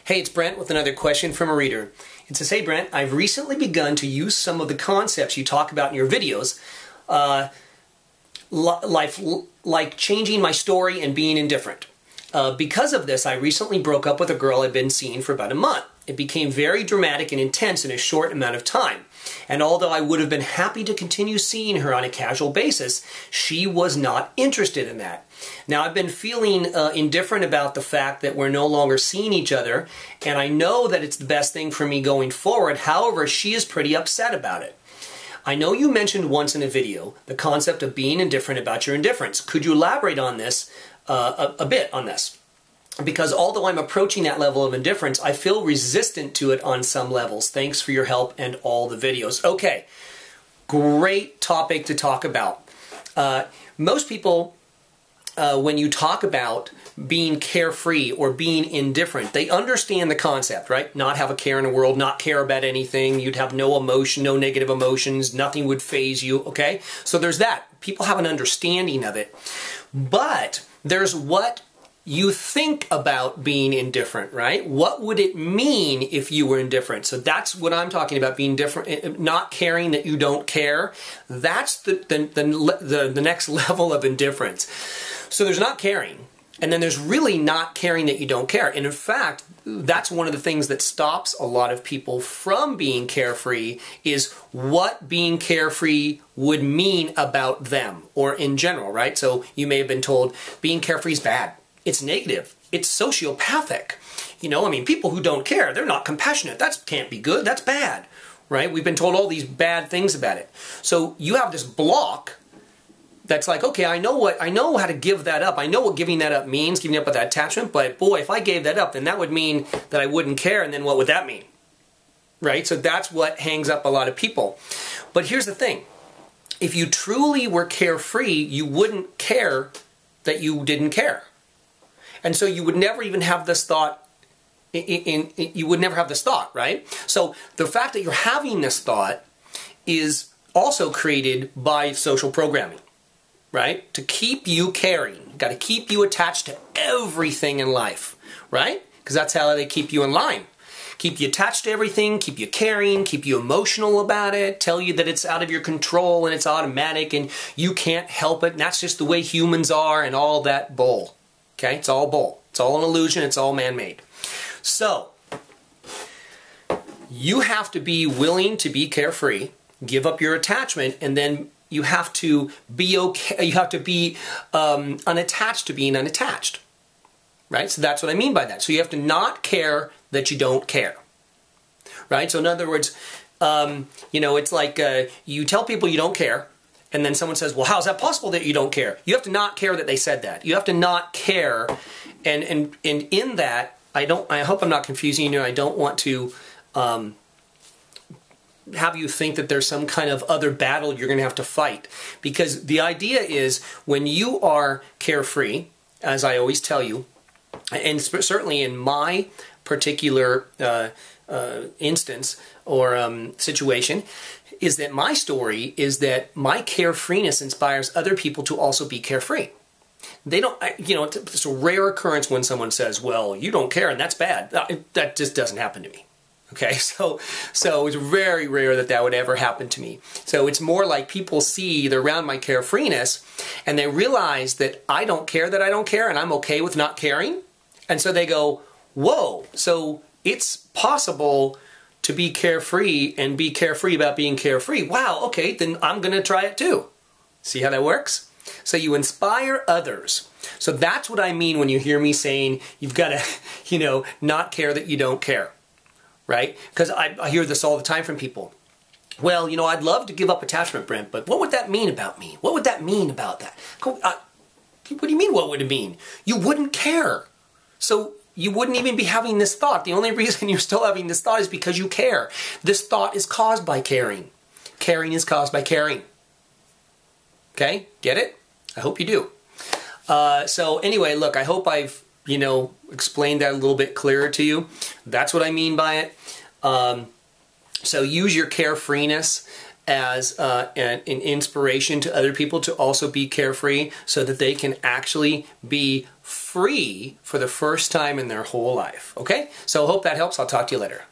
Hey, it's Brent with another question from a reader. It says, hey Brent, I've recently begun to use some of the concepts you talk about in your videos, like changing my story and being indifferent. Because of this, I recently broke up with a girl I'd been seeing for about a month. It became very dramatic and intense in a short amount of time. And although I would have been happy to continue seeing her on a casual basis, she was not interested in that. Now, I've been feeling indifferent about the fact that we're no longer seeing each other, and I know that it's the best thing for me going forward. However, she is pretty upset about it. I know you mentioned once in a video the concept of being indifferent about your indifference. Could you elaborate on this a bit on this? Because although I'm approaching that level of indifference, I feel resistant to it on some levels. Thanks for your help and all the videos. Okay, great topic to talk about. Most people, when you talk about being carefree or being indifferent, they understand the concept, right? Not have a care in the world, not care about anything. You'd have no emotion, no negative emotions. Nothing would faze you, okay? So there's that. People have an understanding of it. But there's what you think about being indifferent, right? What would it mean if you were indifferent? So that's what I'm talking about, being different, not caring that you don't care. That's the next level of indifference. So there's not caring, and then there's really not caring that you don't care. And in fact, that's one of the things that stops a lot of people from being carefree is what being carefree would mean about them or in general, right? So you may have been told being carefree is bad. It's negative. It's sociopathic. You know, I mean, people who don't care, they're not compassionate. That can't be good. That's bad, right? We've been told all these bad things about it. So you have this block that's like, okay, I know how to give that up. I know what giving that up means, giving up that attachment, but boy, if I gave that up, then that would mean that I wouldn't care, and then what would that mean? Right? So that's what hangs up a lot of people. But here's the thing. If you truly were carefree, you wouldn't care that you didn't care. And so you would never even have this thought, you would never have this thought, right? So the fact that you're having this thought is also created by social programming, right? To keep you caring. Got to keep you attached to everything in life, right? Because that's how they keep you in line. Keep you attached to everything, keep you caring, keep you emotional about it, tell you that it's out of your control and it's automatic and you can't help it and that's just the way humans are and all that bull. Okay, it's all bull. It's all an illusion. It's all man-made. So, you have to be willing to be carefree, give up your attachment, and then you have to be okay. You have to be unattached to being unattached. Right? So that's what I mean by that. So you have to not care that you don't care. Right? So in other words, you know, it's like you tell people you don't care. And then someone says, well, how is that possible that you don't care? You have to not care that they said that. You have to not care. And in that, I hope I'm not confusing you. I don't want to have you think that there's some kind of other battle you're going to have to fight. Because the idea is when you are carefree, as I always tell you, and certainly in my particular instance or situation, is that my story is that my carefreeness inspires other people to also be carefree. They don't, you know, it's a rare occurrence when someone says, well, you don't care and that's bad. That just doesn't happen to me. Okay, so it's very rare that that would ever happen to me. So it's more like people see, they're around my carefreeness and they realize that I don't care that I don't care and I'm okay with not caring. And so they go, whoa, so it's possible to be carefree and be carefree about being carefree. Wow, okay, then I'm going to try it too. See how that works? So you inspire others. So that's what I mean when you hear me saying you've got to, you know, not care that you don't care. Right? Because I hear this all the time from people. Well, you know, I'd love to give up attachment, Brent, but what would that mean about me? What would that mean about that? What do you mean, what would it mean? You wouldn't care. So you wouldn't even be having this thought. The only reason you're still having this thought is because you care. This thought is caused by caring. Caring is caused by caring. Okay? Get it? I hope you do. So anyway, look, I hope I've, you know, explained that a little bit clearer to you. That's what I mean by it. So use your carefreeness as an inspiration to other people to also be carefree so that they can actually be free for the first time in their whole life. Okay? So hope that helps. I'll talk to you later.